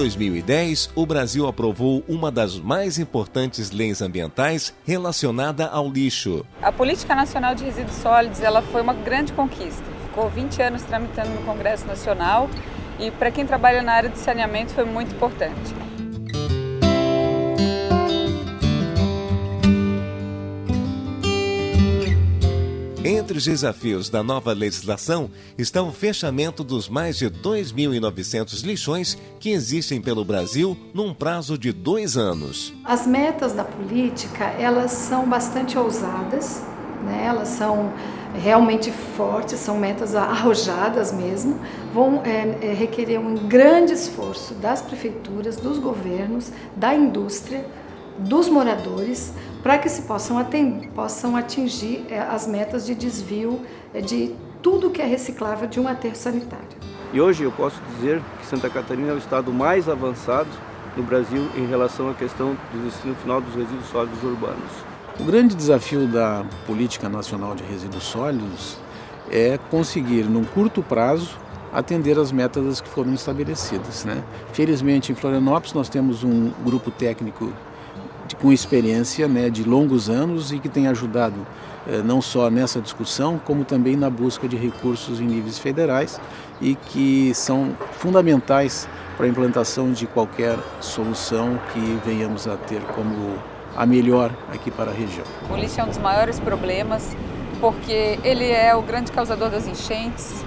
2010, o Brasil aprovou uma das mais importantes leis ambientais relacionada ao lixo. A Política Nacional de Resíduos Sólidos ela foi uma grande conquista. Ficou 20 anos tramitando no Congresso Nacional e para quem trabalha na área de saneamento foi muito importante. Entre os desafios da nova legislação está o fechamento dos mais de 2.900 lixões que existem pelo Brasil num prazo de 2 anos. As metas da política, elas são bastante ousadas, né? Elas são realmente fortes, são metas arrojadas mesmo, vão requerer um grande esforço das prefeituras, dos governos, da indústria, dos moradores, para que se possam atingir as metas de desvio de tudo que é reciclável de um aterro sanitário. E hoje eu posso dizer que Santa Catarina é o estado mais avançado no Brasil em relação à questão do destino final dos resíduos sólidos urbanos. O grande desafio da Política Nacional de Resíduos Sólidos é conseguir, num curto prazo, atender as metas que foram estabelecidas, né? Felizmente, em Florianópolis, nós temos um grupo técnico com experiência, né, de longos anos e que tem ajudado não só nessa discussão, como também na busca de recursos em níveis federais e que são fundamentais para a implantação de qualquer solução que venhamos a ter como a melhor aqui para a região. O lixo é um dos maiores problemas porque ele é o grande causador das enchentes,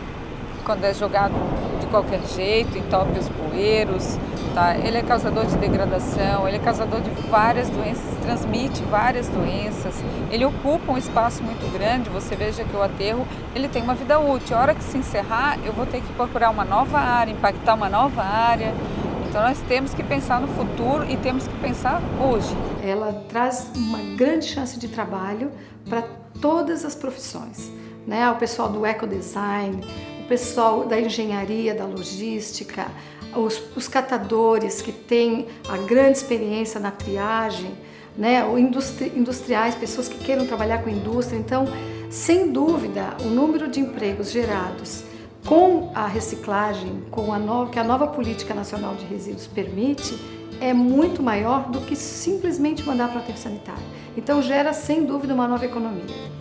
quando é jogado de qualquer jeito, entope os bueiros, tá? Ele é causador de degradação, ele é causador de várias doenças, transmite várias doenças, ele ocupa um espaço muito grande. Você veja que o aterro ele tem uma vida útil, a hora que se encerrar eu vou ter que procurar uma nova área, impactar uma nova área. Então nós temos que pensar no futuro e temos que pensar hoje. Ela traz uma grande chance de trabalho para todas as profissões, né? O pessoal do ecodesign, o pessoal da engenharia, da logística, os catadores que têm a grande experiência na triagem, né? Industriais, pessoas que queiram trabalhar com indústria. Então, sem dúvida, o número de empregos gerados com a reciclagem, que a nova Política Nacional de Resíduos permite, é muito maior do que simplesmente mandar para o aterro sanitário. Então, gera, sem dúvida, uma nova economia.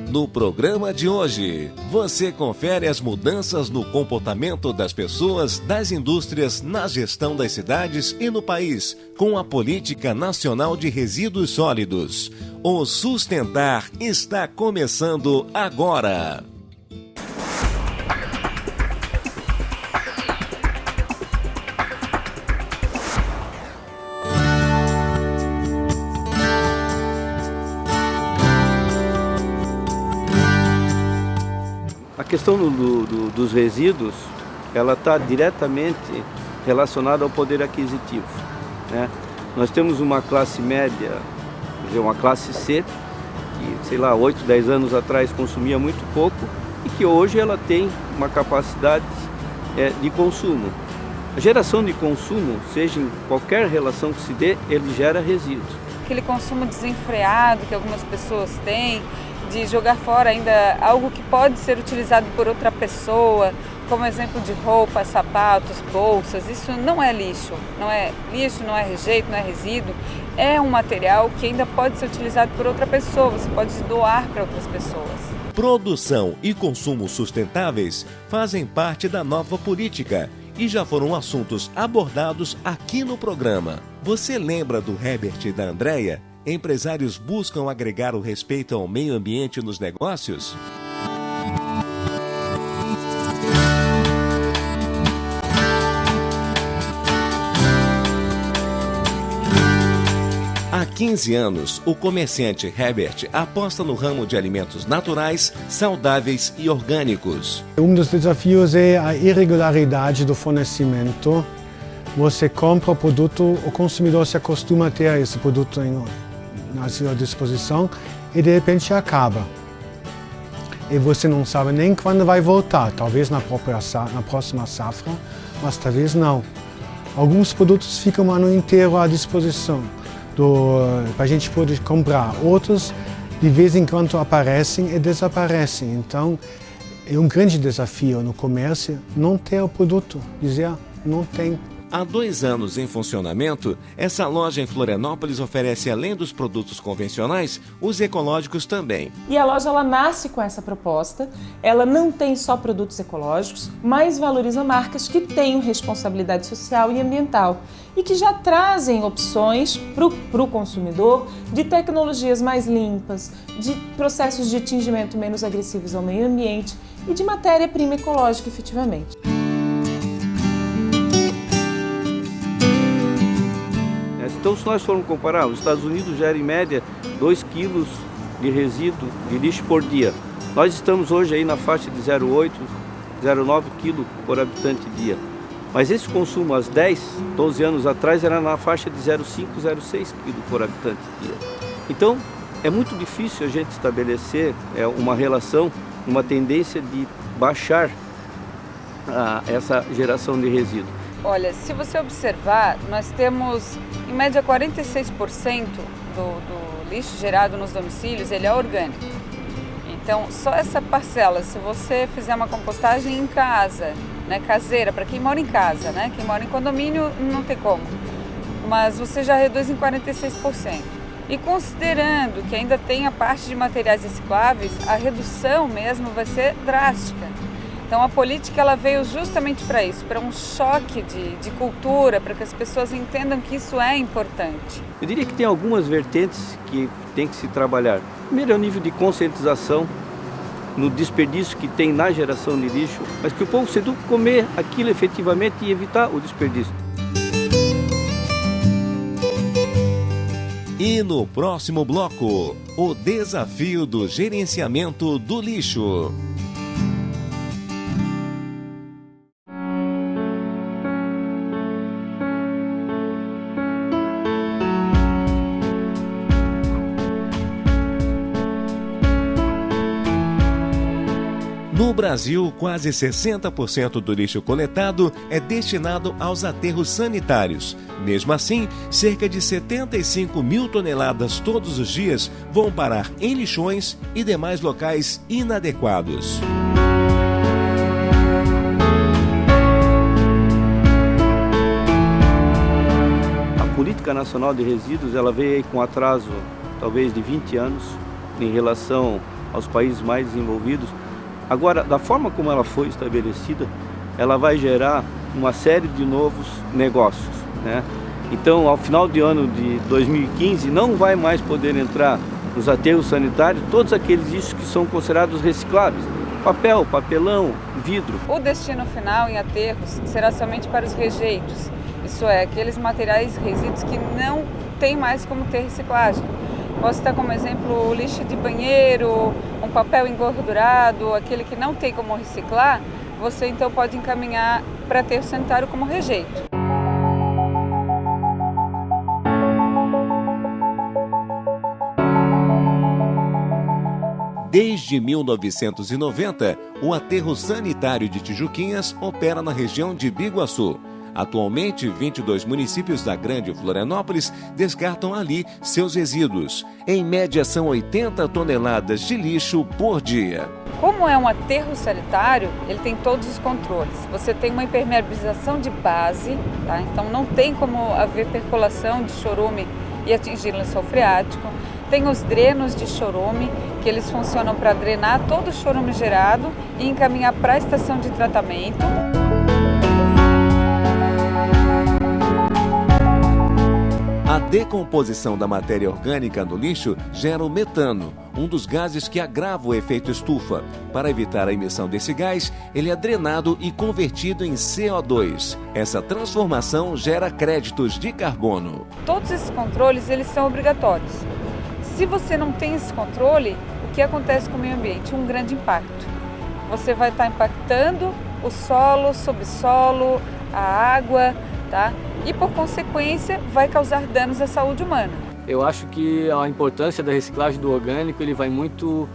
No programa de hoje, você confere as mudanças no comportamento das pessoas, das indústrias, na gestão das cidades e no país, com a Política Nacional de Resíduos Sólidos. O Sustentar está começando agora. A questão dos resíduos, ela está diretamente relacionada ao poder aquisitivo, né? Nós temos uma classe média, quer dizer, uma classe C, que, sei lá, 8, 10 anos atrás consumia muito pouco e que hoje ela tem uma capacidade de consumo. A geração de consumo, seja em qualquer relação que se dê, ele gera resíduos. Aquele consumo desenfreado que algumas pessoas têm, de jogar fora ainda algo que pode ser utilizado por outra pessoa, como exemplo de roupas, sapatos, bolsas. Isso não é lixo, não é rejeito, não é resíduo, é um material que ainda pode ser utilizado por outra pessoa, você pode doar para outras pessoas. Produção e consumo sustentáveis fazem parte da nova política e já foram assuntos abordados aqui no programa. Você lembra do Herbert e da Andréia? Empresários buscam agregar o respeito ao meio ambiente nos negócios? Há 15 anos, o comerciante Herbert aposta no ramo de alimentos naturais, saudáveis e orgânicos. Um dos desafios é a irregularidade do fornecimento. Você compra o produto, o consumidor se acostuma a ter esse produto na sua disposição e de repente acaba. E você não sabe nem quando vai voltar, talvez na próxima safra, mas talvez não. Alguns produtos ficam o ano inteiro à disposição para a gente poder comprar. Outros de vez em quando aparecem e desaparecem. Então, é um grande desafio no comércio não ter o produto, dizer não tem. Há 2 anos em funcionamento, essa loja em Florianópolis oferece, além dos produtos convencionais, os ecológicos também. E a loja ela nasce com essa proposta, ela não tem só produtos ecológicos, mas valoriza marcas que tenham responsabilidade social e ambiental e que já trazem opções para o consumidor de tecnologias mais limpas, de processos de tingimento menos agressivos ao meio ambiente e de matéria-prima ecológica efetivamente. Então, se nós formos comparar, os Estados Unidos geram em média 2 quilos de resíduo de lixo por dia. Nós estamos hoje aí na faixa de 0,8, 0,9 quilos por habitante dia. Mas esse consumo, há 10, 12 anos atrás, era na faixa de 0,5, 0,6 quilos por habitante dia. Então, é muito difícil a gente estabelecer uma relação, uma tendência de baixar essa geração de resíduo. Olha, se você observar, nós temos em média 46% do lixo gerado nos domicílios, ele é orgânico. Então, só essa parcela, se você fizer uma compostagem em casa, né, caseira, para quem mora em casa, né, quem mora em condomínio não tem como, mas você já reduz em 46%. E considerando que ainda tem a parte de materiais recicláveis, a redução mesmo vai ser drástica. Então a política ela veio justamente para isso, para um choque de cultura, para que as pessoas entendam que isso é importante. Eu diria que tem algumas vertentes que tem que se trabalhar. Primeiro é o nível de conscientização no desperdício que tem na geração de lixo, mas que o povo se eduque a comer aquilo efetivamente e evitar o desperdício. E no próximo bloco, o desafio do gerenciamento do lixo. No Brasil, quase 60% do lixo coletado é destinado aos aterros sanitários. Mesmo assim, cerca de 75 mil toneladas todos os dias vão parar em lixões e demais locais inadequados. A Política Nacional de Resíduos ela veio aí com atraso talvez de 20 anos em relação aos países mais desenvolvidos. Agora, da forma como ela foi estabelecida, ela vai gerar uma série de novos negócios, né? Então, ao final do ano de 2015, não vai mais poder entrar nos aterros sanitários todos aqueles lixos que são considerados recicláveis. Papel, papelão, vidro. O destino final em aterros será somente para os rejeitos, isso é, aqueles materiais resíduos que não tem mais como ter reciclagem. Posso citar como exemplo o lixo de banheiro, um papel engordurado, aquele que não tem como reciclar, você então pode encaminhar para aterro sanitário como rejeito. Desde 1990, o aterro sanitário de Tijuquinhas opera na região de Biguaçu. Atualmente, 22 municípios da Grande Florianópolis descartam ali seus resíduos. Em média, são 80 toneladas de lixo por dia. Como é um aterro sanitário, ele tem todos os controles. Você tem uma impermeabilização de base, tá? Então não tem como haver percolação de chorume e atingir lençol freático. Tem os drenos de chorume, que eles funcionam para drenar todo o chorume gerado e encaminhar para a estação de tratamento. A decomposição da matéria orgânica no lixo gera o metano, um dos gases que agrava o efeito estufa. Para evitar a emissão desse gás, ele é drenado e convertido em CO2. Essa transformação gera créditos de carbono. Todos esses controles eles são obrigatórios. Se você não tem esse controle, o que acontece com o meio ambiente? Um grande impacto. Você vai estar impactando o solo, subsolo, a água, tá? E por consequência vai causar danos à saúde humana. Eu acho que a importância da reciclagem do orgânico ele vai muito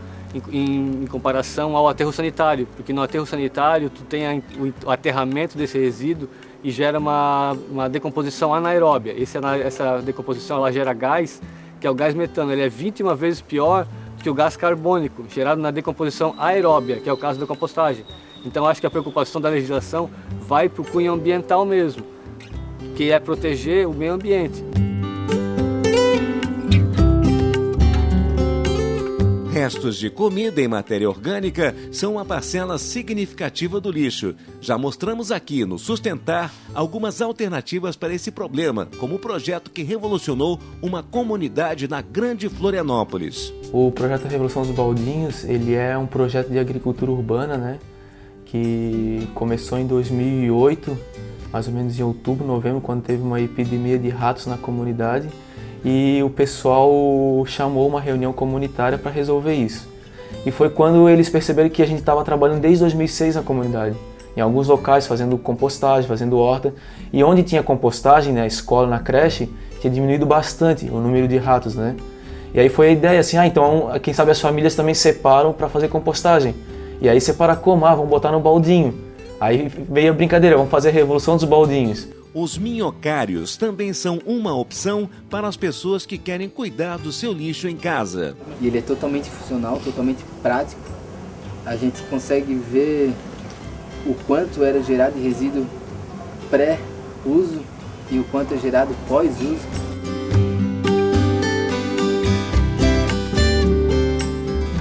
em comparação ao aterro sanitário, porque no aterro sanitário tu tem o aterramento desse resíduo e gera uma decomposição anaeróbia. Essa decomposição ela gera gás, que é o gás metano. Ele é 21 vezes pior que o gás carbônico gerado na decomposição aeróbia, que é o caso da compostagem. Então acho que a preocupação da legislação vai para o cunho ambiental mesmo, que é proteger o meio ambiente. Restos de comida e matéria orgânica são uma parcela significativa do lixo. Já mostramos aqui no Sustentar algumas alternativas para esse problema, como o projeto que revolucionou uma comunidade na Grande Florianópolis. O projeto Revolução dos Baldinhos, ele é um projeto de agricultura urbana, né, que começou em 2008, mais ou menos em outubro, novembro, quando teve uma epidemia de ratos na comunidade. E o pessoal chamou uma reunião comunitária para resolver isso. E foi quando eles perceberam que a gente estava trabalhando desde 2006 na comunidade, em alguns locais fazendo compostagem, fazendo horta. E onde tinha compostagem, na escola, na creche, tinha diminuído bastante o número de ratos, né? E aí foi a ideia assim, então quem sabe as famílias também separam para fazer compostagem. E aí separa como? Vamos botar no baldinho. Aí veio a brincadeira, vamos fazer a revolução dos baldinhos. Os minhocários também são uma opção para as pessoas que querem cuidar do seu lixo em casa. E ele é totalmente funcional, totalmente prático. A gente consegue ver o quanto era gerado de resíduo pré-uso e o quanto é gerado pós-uso.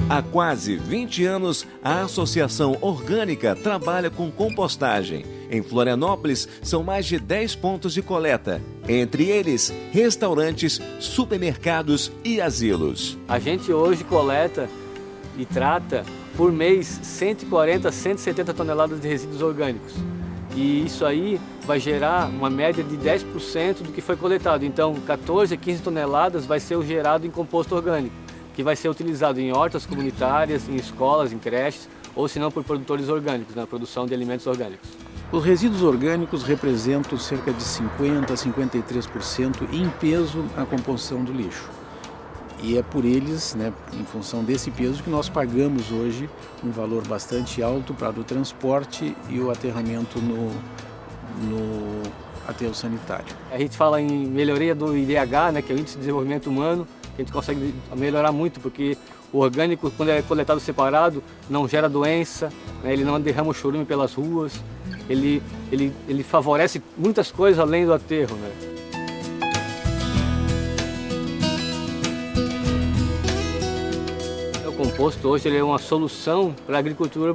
Há quase 20 anos, a Associação Orgânica trabalha com compostagem. Em Florianópolis, são mais de 10 pontos de coleta, entre eles restaurantes, supermercados e asilos. A gente hoje coleta e trata por mês 140 a 170 toneladas de resíduos orgânicos. E isso aí vai gerar uma média de 10% do que foi coletado. Então, 14 a 15 toneladas vai ser o gerado em composto orgânico, que vai ser utilizado em hortas comunitárias, em escolas, em creches, ou se não por produtores orgânicos, na produção de alimentos orgânicos. Os resíduos orgânicos representam cerca de 50% a 53% em peso na composição do lixo. E é por eles, né, em função desse peso, que nós pagamos hoje um valor bastante alto para o transporte e o aterramento no aterro sanitário. A gente fala em melhoria do IDH, né, que é o Índice de Desenvolvimento Humano, que a gente consegue melhorar muito, porque o orgânico, quando é coletado separado, não gera doença, né, ele não derrama o chorume pelas ruas, ele favorece muitas coisas além do aterro, né? O composto hoje ele é uma solução para a agricultura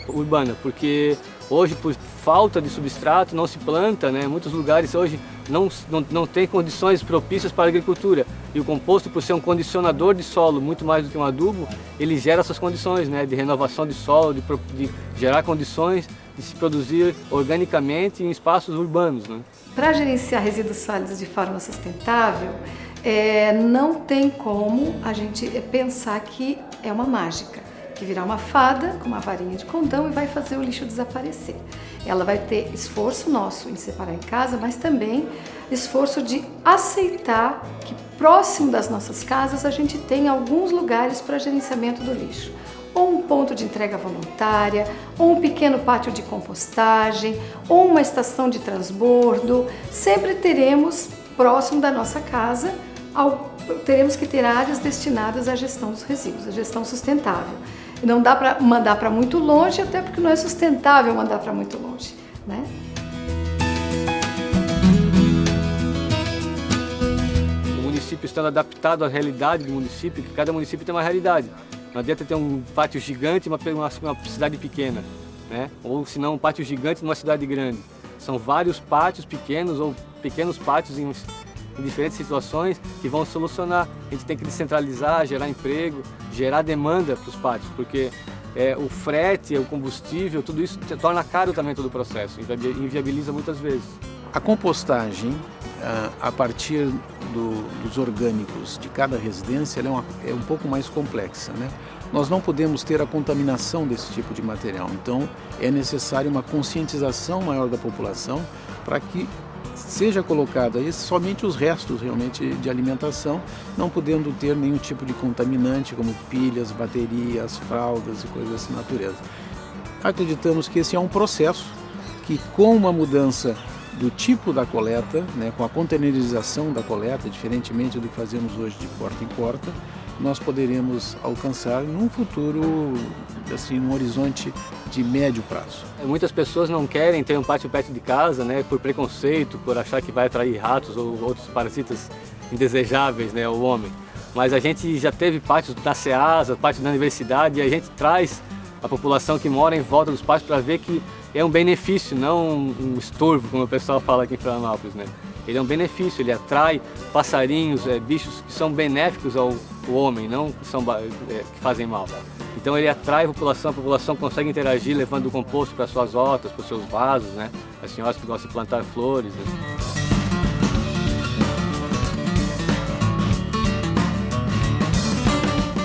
urbana, porque hoje, por falta de substrato, não se planta, né? Muitos lugares hoje não tem condições propícias para a agricultura. E o composto, por ser um condicionador de solo, muito mais do que um adubo, ele gera essas condições, né? De renovação de solo, de gerar condições de se produzir organicamente em espaços urbanos, né? Para gerenciar resíduos sólidos de forma sustentável, não tem como a gente pensar que é uma mágica, que virar uma fada com uma varinha de condão e vai fazer o lixo desaparecer. Ela vai ter esforço nosso em separar em casa, mas também esforço de aceitar que próximo das nossas casas a gente tem alguns lugares para gerenciamento do lixo. Ou um ponto de entrega voluntária, ou um pequeno pátio de compostagem, ou uma estação de transbordo. Sempre teremos próximo da nossa casa, teremos que ter áreas destinadas à gestão dos resíduos, à gestão sustentável. E não dá para mandar para muito longe, até porque não é sustentável mandar para muito longe, né? O município estando adaptado à realidade do município, que cada município tem uma realidade. Não adianta ter um pátio gigante e uma cidade pequena, né? Ou se não um pátio gigante numa cidade grande. São vários pátios pequenos ou pequenos pátios em diferentes situações que vão solucionar. A gente tem que descentralizar, gerar emprego, gerar demanda para os pátios, porque o frete, o combustível, tudo isso torna caro também todo o processo, inviabiliza muitas vezes. A compostagem, a partir dos orgânicos de cada residência, ela é um pouco mais complexa, né? Nós não podemos ter a contaminação desse tipo de material, então é necessária uma conscientização maior da população para que seja colocado aí somente os restos realmente de alimentação, não podendo ter nenhum tipo de contaminante como pilhas, baterias, fraldas e coisas dessa natureza. Acreditamos que esse é um processo que, com uma mudança do tipo da coleta, né, com a containerização da coleta, diferentemente do que fazemos hoje de porta em porta, nós poderemos alcançar num futuro, assim, num horizonte de médio prazo. Muitas pessoas não querem ter um pátio perto de casa, né, por preconceito, por achar que vai atrair ratos ou outros parasitas indesejáveis, né, ao homem. Mas a gente já teve pátios da SEASA, pátio da universidade, e a gente traz a população que mora em volta dos pátios para ver que é um benefício, não um estorvo, como o pessoal fala aqui em Florianópolis, né? Ele é um benefício, ele atrai passarinhos, bichos que são benéficos ao homem, não que fazem mal. Então ele atrai a população consegue interagir levando o composto para suas hortas, para os seus vasos, né? As senhoras que gostam de plantar flores, né?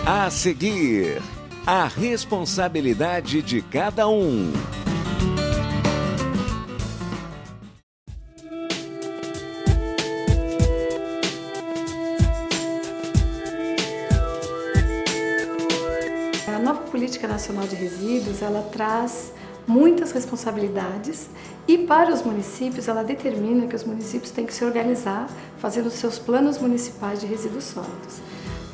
A seguir, a responsabilidade de cada um. A nova Política Nacional de Resíduos, ela traz muitas responsabilidades e para os municípios ela determina que os municípios têm que se organizar fazendo seus planos municipais de resíduos sólidos,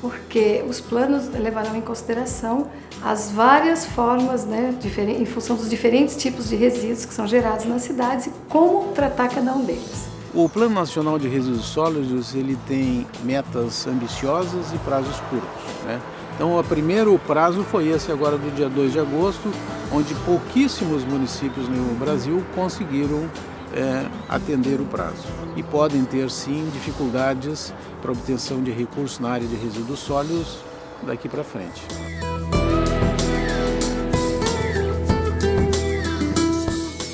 porque os planos levarão em consideração as várias formas, né, em função dos diferentes tipos de resíduos que são gerados nas cidades e como tratar cada um deles. O Plano Nacional de Resíduos Sólidos ele tem metas ambiciosas e prazos curtos, né? Então, o primeiro prazo foi esse agora do dia 2 de agosto, onde pouquíssimos municípios no Brasil conseguiram atender o prazo. E podem ter, sim, dificuldades para obtenção de recursos na área de resíduos sólidos daqui para frente.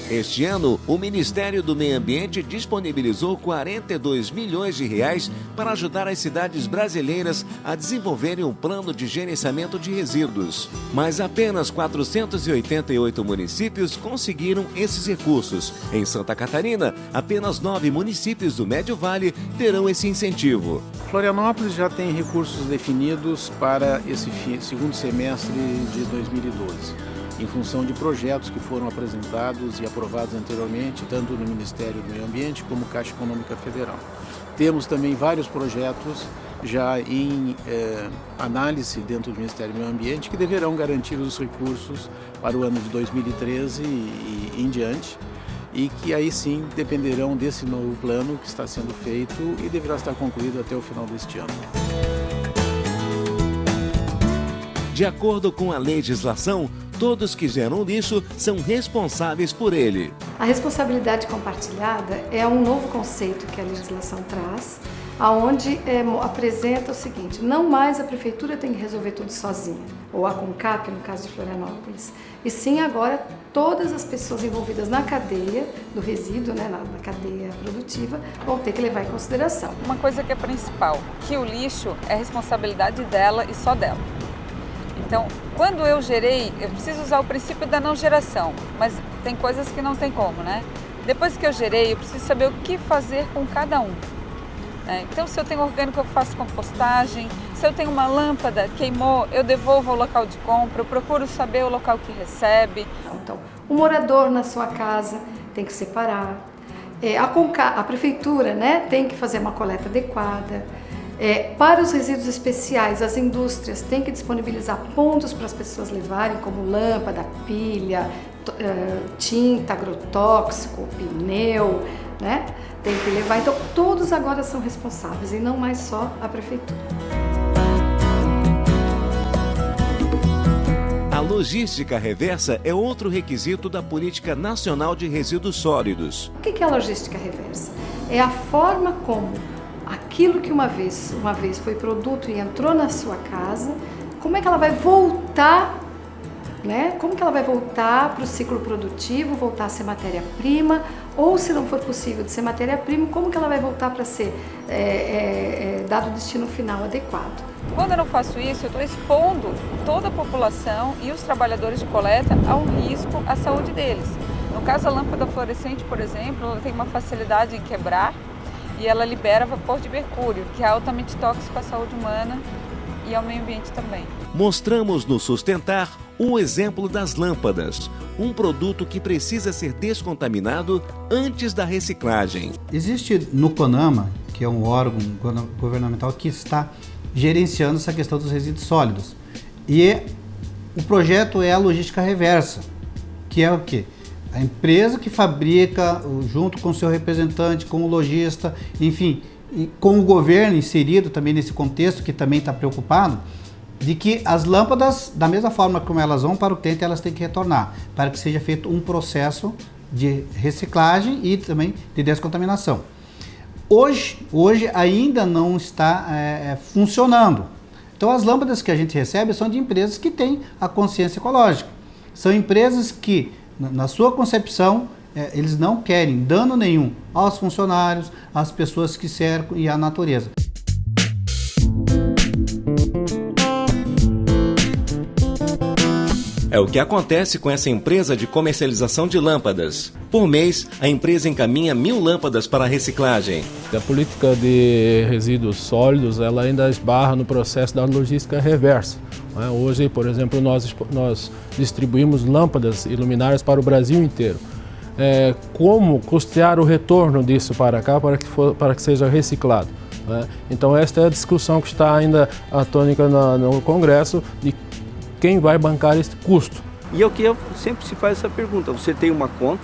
Este ano, o Ministério do Meio Ambiente disponibilizou 42 milhões de reais para ajudar as cidades brasileiras a desenvolverem um plano de gerenciamento de resíduos. Mas apenas 488 municípios conseguiram esses recursos. Em Santa Catarina, apenas 9 municípios do Médio Vale terão esse incentivo. Florianópolis já tem recursos definidos para esse segundo semestre de 2012. Em função de projetos que foram apresentados e aprovados anteriormente, tanto no Ministério do Meio Ambiente como Caixa Econômica Federal. Temos também vários projetos já em análise dentro do Ministério do Meio Ambiente que deverão garantir os recursos para o ano de 2013 e em diante, e que aí sim dependerão desse novo plano que está sendo feito e deverá estar concluído até o final deste ano. De acordo com a legislação, todos que geram lixo são responsáveis por ele. A responsabilidade compartilhada é um novo conceito que a legislação traz, aonde apresenta o seguinte: não mais a prefeitura tem que resolver tudo sozinha, ou a CONCAP, no caso de Florianópolis, e sim agora todas as pessoas envolvidas na cadeia do resíduo, né, na cadeia produtiva, vão ter que levar em consideração. Uma coisa que é principal, que o lixo é responsabilidade dela e só dela. Então, quando eu gerei, eu preciso usar o princípio da não geração, mas tem coisas que não tem como, né? Depois que eu gerei, eu preciso saber o que fazer com cada um. Então, se eu tenho orgânico, eu faço compostagem. Se eu tenho uma lâmpada, queimou, eu devolvo ao local de compra, eu procuro saber o local que recebe. Então, o morador na sua casa tem que separar. A prefeitura, né, tem que fazer uma coleta adequada. Para os resíduos especiais, as indústrias têm que disponibilizar pontos para as pessoas levarem, como lâmpada, pilha, tinta, agrotóxico, pneu, né? Tem que levar. Então, todos agora são responsáveis e não mais só a prefeitura. A logística reversa é outro requisito da Política Nacional de Resíduos Sólidos. O que é a logística reversa? É a forma como aquilo que uma vez foi produto e entrou na sua casa, como é que ela vai voltar, né? Como que ela vai voltar para o ciclo produtivo, voltar a ser matéria-prima, ou se não for possível de ser matéria-prima, como que ela vai voltar para ser dado o destino final adequado. Quando eu não faço isso, eu estou expondo toda a população e os trabalhadores de coleta ao risco à saúde deles. No caso, a lâmpada fluorescente, por exemplo, ela tem uma facilidade em quebrar, e ela libera vapor de mercúrio, que é altamente tóxico à saúde humana e ao meio ambiente também. Mostramos no Sustentar um exemplo das lâmpadas, um produto que precisa ser descontaminado antes da reciclagem. Existe no CONAMA, que é um órgão governamental que está gerenciando essa questão dos resíduos sólidos. E o projeto é a logística reversa, que é o quê? A empresa que fabrica, junto com o seu representante, com o lojista, enfim, e com o governo inserido também nesse contexto, que também está preocupado, de que as lâmpadas, da mesma forma como elas vão para o cliente, elas têm que retornar, para que seja feito um processo de reciclagem e também de descontaminação. Hoje ainda não está funcionando. Então as lâmpadas que a gente recebe são de empresas que têm a consciência ecológica. São empresas que, na sua concepção, eles não querem dano nenhum aos funcionários, às pessoas que cercam e à natureza. É o que acontece com essa empresa de comercialização de lâmpadas. Por mês, a empresa encaminha 1.000 lâmpadas para a reciclagem. A política de resíduos sólidos ela ainda esbarra no processo da logística reversa. Hoje, por exemplo, nós distribuímos lâmpadas e luminárias para o Brasil inteiro. Como custear o retorno disso para cá para que seja reciclado? Então esta é a discussão que está ainda atônica no Congresso de quem vai bancar esse custo. E é o que sempre se faz essa pergunta, você tem uma conta,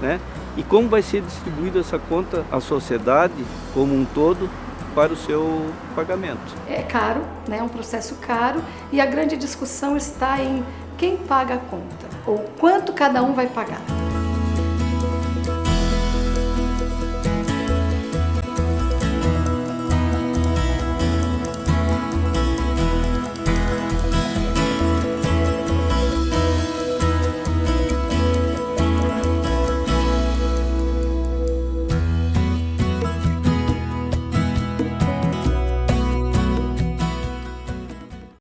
né? E como vai ser distribuída essa conta à sociedade como um todo para o seu pagamento? É caro, né? É um processo caro e a grande discussão está em quem paga a conta ou quanto cada um vai pagar.